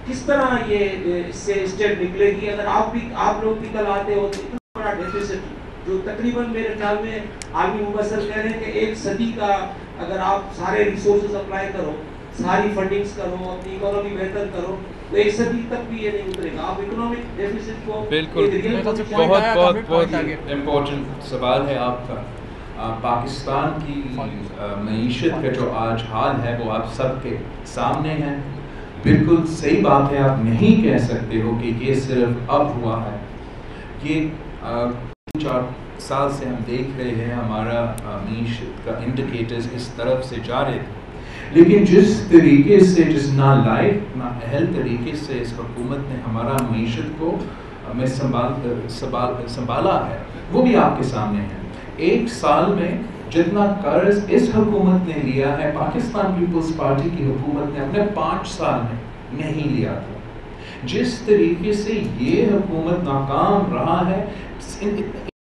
کس طرح یہ اس سے اسٹیٹ نکلے گی. اگر آپ لوگ بھی کل آتے ہو تو اتنا بڑا ڈیفیسٹ جو تقریباً میرے خیال میں عالمی مبصر کہہ رہے ہیں کہ 1 صدی کا اگر آپ سارے ریسورسز اپلائی کرو، ساری فنڈنگز کرو، اپنی اکانومی بہتر کرو تو 1 صدی تک بھی یہ نہیں اترے گا. آپ اکنامک ڈیفیسٹ کو بالکل بہت امپورٹنٹ سوال ہے آپ کا. پاکستان کی معیشت کا جو آج حال ہے وہ آپ سب کے سامنے ہے. بالکل صحیح بات ہے، آپ نہیں کہہ سکتے ہو کہ یہ صرف اب ہوا ہے. یہ 4 سال سے ہم دیکھ رہے ہیں ہمارا معیشت کا انڈیکیٹرز اس طرف سے جا رہے تھے، لیکن جس طریقے سے جس نالائق نااہل طریقے سے اس حکومت نے ہمارا معیشت کو میں سنبھالا ہے وہ بھی آپ کے سامنے ہے. 1 سال میں جتنا قرض اس حکومت نے لیا ہے پاکستان پیپلز پارٹی کی حکومت نے اپنے 5 سال میں نہیں لیا تھا. جس طریقے سے یہ حکومت ناکام رہا ہے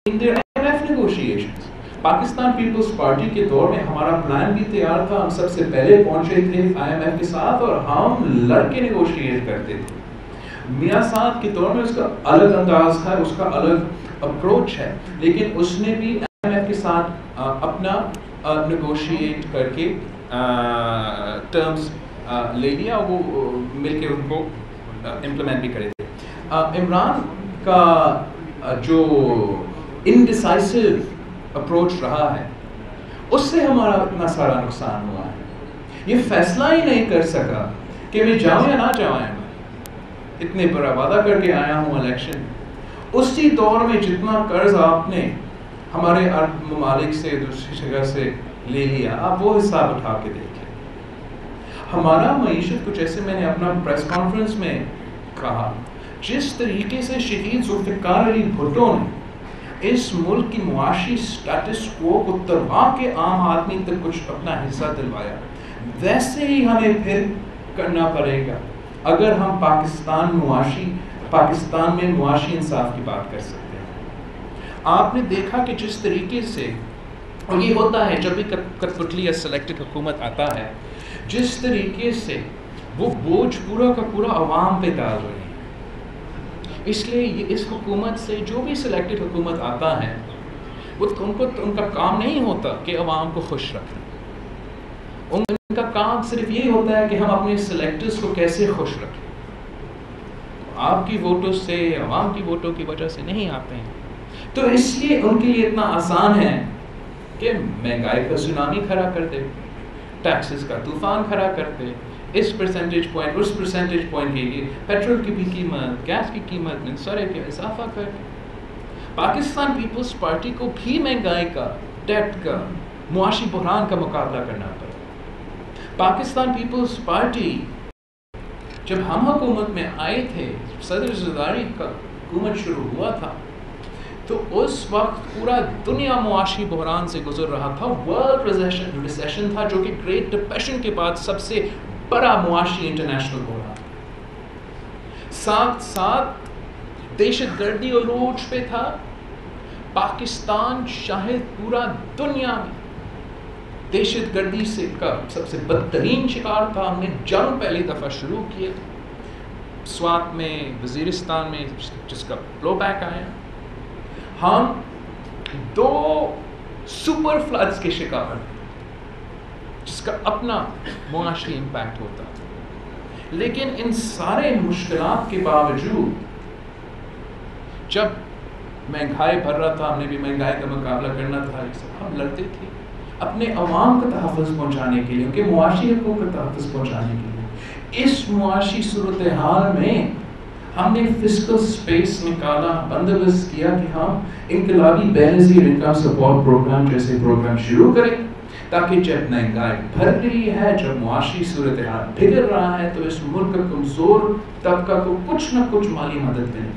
in their IMF negotiations. Pakistan peoples party کے دور میں ہمارا پلان بھی تیار تھا، ہم سب سے پہلے پہنچے تھے IMF کے ساتھ اور ہم لڑ کے نیگوشیٹ کرتے تھے. میاں صاحب کے دور میں اس کا الگ انداز ہے، اس کا الگ اپروچ ہے، لیکن اس نے بھی IMF کے ساتھ اپنا نیگوشیٹ کر کے ٹرمز لے لیا، وہ مل کے ان کو امپلیمنٹ بھی کرے تھے. عمران کا جو انڈیسائسو اپروچ رہا ہے اس سے ہمارا اتنا سارا نقصان ہوا ہے. یہ فیصلہ ہی نہیں کر سکا کہ میں جاؤں یا نہ جاؤں. اتنے بڑا وعدہ کر کے آیا ہوں الیکشن. اسی دور میں جتنا قرض آپ نے ہمارے عرب ممالک سے دوسری جگہ سے لے لیا، آپ وہ حساب اٹھا کے دیکھیں. ہمارا معیشت کچھ ایسے، میں نے اپنا پریس کانفرنس میں کہا، جس طریقے سے شہید ذوالفقار علی بھٹو نے اس ملک کی معاشی سٹیٹس کو تروا کے عام آدمی تک کچھ اپنا حصہ دلوایا، ویسے ہی ہمیں پھر کرنا پڑے گا اگر ہم پاکستان میں معاشی انصاف کی بات کر سکتے ہیں. آپ نے دیکھا کہ جس طریقے سے، اور یہ ہوتا ہے جب بھی کٹپٹلی یا سلیکٹڈ حکومت آتا ہے، جس طریقے سے وہ بوجھ پورا کا پورا عوام پہ ڈال رہے ہیں. اس لیے یہ اس حکومت سے جو بھی سلیکٹڈ حکومت آتا ہے ان کا کام نہیں ہوتا کہ عوام کو خوش رکھیں. ان کا کام صرف یہ ہوتا ہے کہ ہم اپنے سلیکٹرز کو کیسے خوش رکھیں. آپ کی ووٹوں سے، عوام کی ووٹوں کی وجہ سے نہیں آتے ہیں. تو اس لیے ان کے لیے اتنا آسان ہے کہ مہنگائی کا سونامی کھڑا کر دے، ٹیکسز کا طوفان کھڑا کر دے، اس پرسنٹیج پوائنٹ اس پرسنٹیج پوائنٹ کے لیے پیٹرول کی بھی قیمت، گیس کی قیمت میں سارے کا اضافہ کر دے. پاکستان پیپلز پارٹی کو بھی مہنگائی کا، ڈیٹ کا، معاشی بحران کا مقابلہ کرنا پڑا. پاکستان پیپلز پارٹی جب ہم حکومت میں آئے تھے، صدر زرداری کا حکومت شروع ہوا تھا، تو اس وقت پورا دنیا معاشی بحران سے گزر رہا تھا. ورلڈ ریسیشن تھا جو کہ گریٹ ڈپریشن کے بعد سب سے بڑا معاشی انٹرنیشنل بحران. ساتھ ساتھ دہشت گردی عروج پہ تھا. پاکستان شاید پورا دنیا میں دہشت گردی سے کا سب سے بدترین شکار تھا. ہم نے جنگ پہلی دفعہ شروع کیے سوات میں، وزیرستان میں، جس کا بلو بیک آیا. ہم 2 سپر فلڈز کے شکار ہیں جس کا اپنا معاشی امپیکٹ ہوتا. لیکن ان سارے مشکلات کے باوجود جب مہنگائی بڑھ رہا تھا، ہم نے بھی مہنگائی کا مقابلہ کرنا تھا، ہم لڑتے تھے اپنے عوام کا تحفظ پہنچانے کے لیے، ان کے معاشی حقوق کا تحفظ پہنچانے کے لیے. اس معاشی صورتحال میں ہم نے فسکل سپیس نکالا، بندوبست کیا کہ ہم انقلابی بے نظیر انکم سپورٹ پروگرام جیسے پروگرام شروع کریں، تاکہ جب مہنگائی بڑھ رہی ہے، جب معاشی صورتحال بگڑ رہا ہے، تو اس ملک کا کمزور طبقہ کو کچھ نہ کچھ مالی مدد ملے.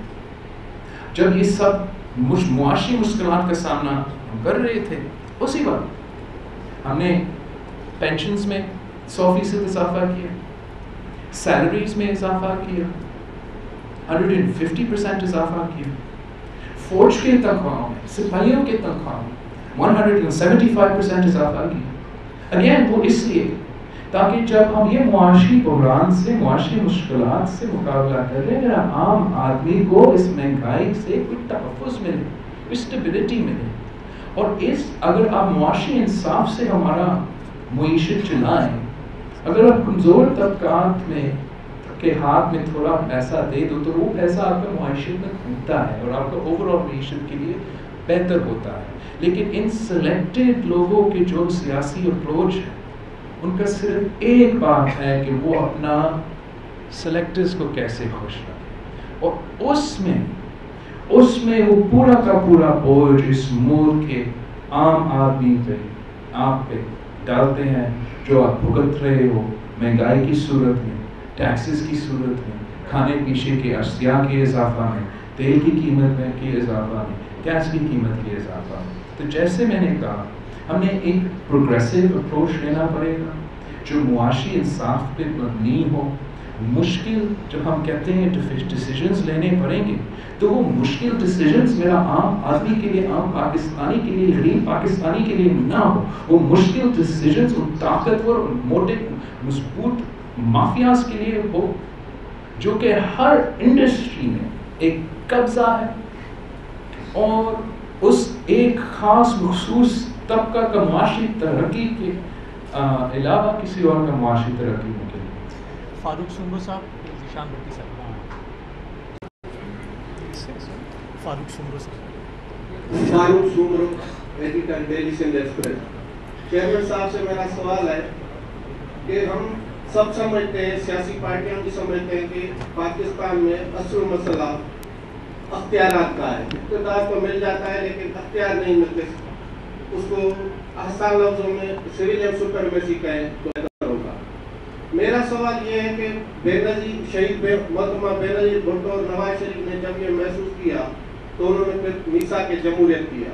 جب یہ سب معاشی مشکلات کا سامنا ہم کر رہے تھے، اسی وقت ہم نے پینشنز میں 100% اضافہ کیا، سیلریز میں اضافہ کیا، 150% اضافہ کیا، فوج کے تنخواہوں میں، سپاہیوں کے تنخواہوں میں 175% اضافہ کیا. اگین وہ اس لیے تاکہ جب ہم یہ معاشی بحران سے، معاشی مشکلات سے مقابلہ کر رہے ہیں، عام آدمی کو اس مہنگائی سے کوئی تحفظ ملے، کوئی اسٹیبلٹی ملے. اور اگر آپ معاشی انصاف سے ہمارا معیشت چلائیں، اگر آپ کمزور طبقات میں کے ہاتھ میں تھوڑا پیسہ دے دو، تو وہ پیسہ آپ کا معیشت میں کھوتا ہے اور آپ کا اوور آل معیشت کے لیے بہتر ہوتا ہے. لیکن ان سلیکٹڈ لوگوں کے جو سیاسی اپروچ ہے، ان کا صرف ایک بات ہے کہ وہ اپنا سلیکٹرز کو کیسے خوش رکھیں، اور اس میں وہ پورا کا پورا بوجھ اس ملک کے عام آدمی پہ، آپ پہ ڈالتے ہیں، جو آپ بھگت رہے ہو مہنگائی کی صورت میں، ٹیکسز کی صورت میں، کھانے پیشے کے اشیاء کے اضافہ میں، تیل کی قیمت میں کے اضافہ میں، گیس کی قیمت کے اضافہ میں. تو جیسے میں نے کہا، ہم نے ایک پروگریسو اپروچ لینا پڑے گا جو معاشی انصاف پہ مبنی ہو، مشکل جب ہم کہتے ہیں ڈیسیجنز لینے پڑیں گے تو وہ مشکل ڈیسیجنز میرا عام آدمی کے لیے، عام پاکستانی کے لیے، غریب پاکستانی کے لیے نہ ہو. وہ مشکل ڈیسیجنز ان طاقتور اور موٹے مضبوط مافیاز کے لیے ہو جو کہ ہر انڈسٹری میں ایک قبضہ ہے اور اس ایک خاص مخصوص طبقہ کا معاشی ترقی کے علاوہ کسی اور کا معاشی ترقی ممکن ہے. فاروق سنگو صاحب، ذیشان بھٹی صاحب. فاروق سنگو صاحب. Farooq Sango, editor daily Sindh express. Chairman صاحب سے میرا سوال ہے کہ ہم سب سمجھتے ہیں، سیاسی پارٹیاں بھی سمجھتے ہیں کہ پاکستان میں اصل مسئلہ اختیارات کا ہے. اقتدار تو مل جاتا ہے لیکن اختیار نہیں ملتے. اس کو آسان لفظوں میں سویلین سپریمیسی کہیں تو بہتر ہوگا. میرا سوال یہ ہے کہ بینظیر شہید محترمہ بینظیر بھٹو اور نواز شریف نے جب یہ محسوس کیا تو انہوں نے پھر میثاق جمہوریت کیا،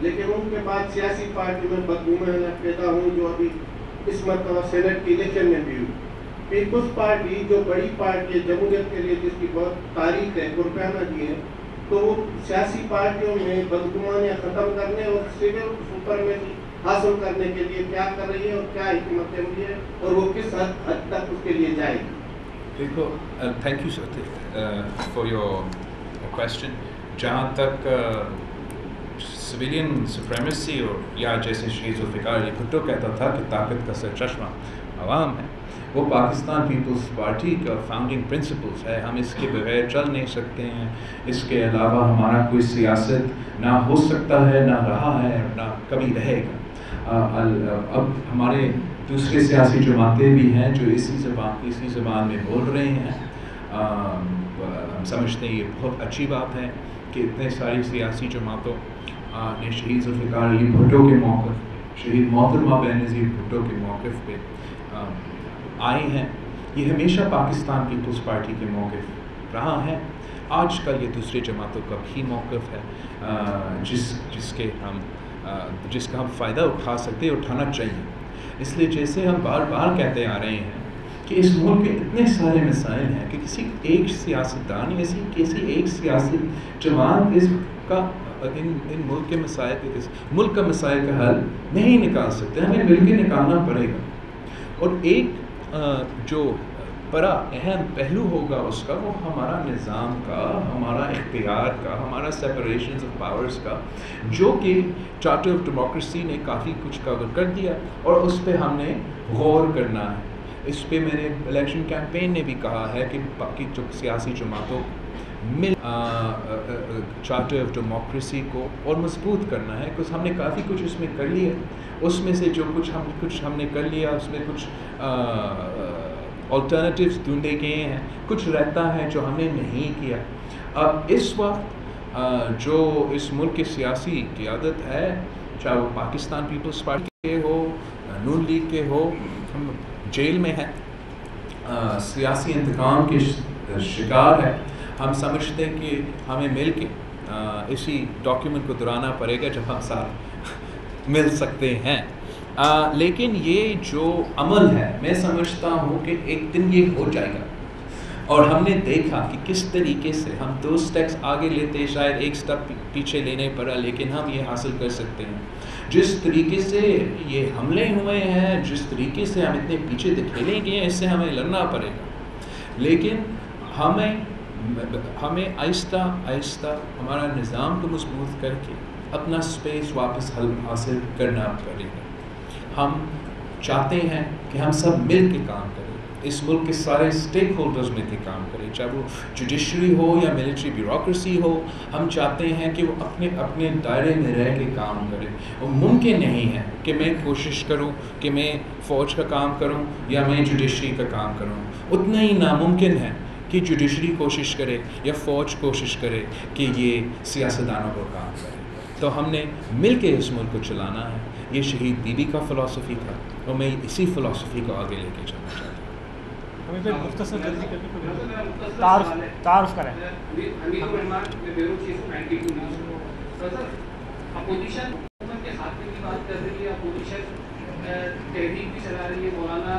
لیکن ان کے بعد سیاسی پارٹی میں بدگمانیاں پیدا ہوئی جو ابھی اس مرتبہ سینٹ کی الیکشن میں بھی ہوئی. پیپلز پارٹی جو بڑی پارٹی ہے جمہوریت کے لیے، جس کی بہت تاریخ ہے، قربانیاں دی ہیں، تو وہ سیاسی پارٹیوں میں بدگمانیاں ختم کرنے اور سول سپریمیسی حاصل کرنے کے لیے کیا کر رہی ہے اور کیا حکمت عملی ہے اور وہ کس حد تک اس کے لیے جائے گی؟ دیکھو، thank you for your question. جہاں تک سویلین سپریمیسی اور یا جیسے شہید ذوالفقار علی بھٹو کہتا تھا کہ طاقت کا سرچشمہ عوام ہے، وہ پاکستان پیپلز پارٹی کا فاؤنڈنگ پرنسپلز ہے. ہم اس کے بغیر چل نہیں سکتے ہیں. اس کے علاوہ ہمارا کوئی سیاست نہ ہو سکتا ہے، نہ رہا ہے، نہ کبھی رہے گا. اب ہمارے دوسرے سیاسی جماعتیں بھی ہیں جو اسی زبان میں بول رہے ہیں. ہم سمجھتے ہیں یہ بہت اچھی بات ہے کہ اتنے ساری سیاسی جماعتوں نے شہید ذوالفقار علی بھٹو کے موقف، شہید محترمہ بینظیر بھٹو کے موقف پہ آئی ہیں. یہ ہمیشہ پاکستان پیپلز پارٹی کے موقف رہا ہے. آج کل یہ دوسری جماعتوں کا بھی موقف ہے جس کا ہم فائدہ اٹھا سکتے، اٹھانا چاہیے. اس لیے جیسے ہم بار بار کہتے آ رہے ہیں کہ اس ملک کے اتنے سارے مسائل ہیں کہ کسی ایک سیاستدان یا کسی ایک سیاسی جماعت اس کا ان ملک کے مسائل ملک کا مسائل کا حل نہیں نکال سکتے. ہمیں مل کے نکالنا پڑے گا. اور ایک جو بڑا اہم پہلو ہوگا اس کا، وہ ہمارا نظام کا، ہمارا اختیار کا، ہمارا سیپریشن آف پاورز کا، جو کہ چارٹر آف ڈیموکریسی نے کافی کچھ کور کر دیا اور اس پہ ہم نے غور کرنا ہے. اس پہ میں نے الیکشن کیمپین نے بھی کہا ہے کہ باقی جو سیاسی جماعتوں مل چارٹر آف ڈیموکریسی کو اور مضبوط کرنا ہے. کچھ ہم نے کافی کچھ اس میں کر لیا. اس میں سے جو کچھ ہم نے کر لیا، اس میں کچھ آلٹرنیٹیوز ڈھونڈے گئے ہیں، کچھ رہتا ہے جو ہم نے نہیں کیا. اب اس وقت جو اس ملک کی سیاسی قیادت ہے، چاہے وہ پاکستان پیپلز پارٹی کے ہو، نون لیگ کے ہو، ہم جیل میں ہیں، سیاسی انتقام کے شکار ہے. ہم سمجھتے ہیں کہ ہمیں مل کے اسی ڈاکیومنٹ کو دہرانا پڑے گا جب ہم ساتھ مل سکتے ہیں. لیکن یہ جو عمل ہے، میں سمجھتا ہوں کہ ایک دن یہ ہو جائے گا. اور ہم نے دیکھا کہ کس طریقے سے ہم 2 سٹیپس آگے لیتے، شاید 1 سٹیپ پیچھے لینے پڑا، لیکن ہم یہ حاصل کر سکتے ہیں. جس طریقے سے یہ حملے ہوئے ہیں، جس طریقے سے ہم اتنے پیچھے دھکیلے گئے ہیں، اس سے ہمیں لڑنا پڑے گا. لیکن ہمیں آہستہ آہستہ ہمارا نظام کو مضبوط کر کے اپنا اسپیس واپس حاصل کرنا پڑے گا. ہم چاہتے ہیں کہ ہم سب مل کے کام کریں، اس ملک کے سارے اسٹیک ہولڈرز مل کے کام کریں، چاہے وہ جوڈیشری ہو یا ملٹری بیوروکریسی ہو. ہم چاہتے ہیں کہ وہ اپنے دائرے میں رہ کے کام کریں. وہ ممکن نہیں ہے کہ میں کوشش کروں کہ میں فوج کا کام کروں یا میں جوڈیشری کا کام کروں. اتنا ہی ناممکن ہے کہ جوڈیشری کوشش کرے یا فوج کوشش کرے کہ یہ سیاستدانوں کو کام کرے. تو ہم نے مل کے اس ملک کو چلانا ہے. یہ شہید بی بی کا فلسفی تھا اور میں اسی فلسفی کو آگے لے کے چلنا چاہتا ہوں. ہمیں پھر مختصر جلدی کرنے تعارف کریں. اپوزیشن حکومت کے خاتمے کی بات کر رہی ہے، اپوزیشن تحریک بھی چلا رہی ہے. مولانا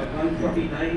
149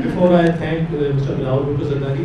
Before I thank Mr. Bilawal Bhutto Zardari,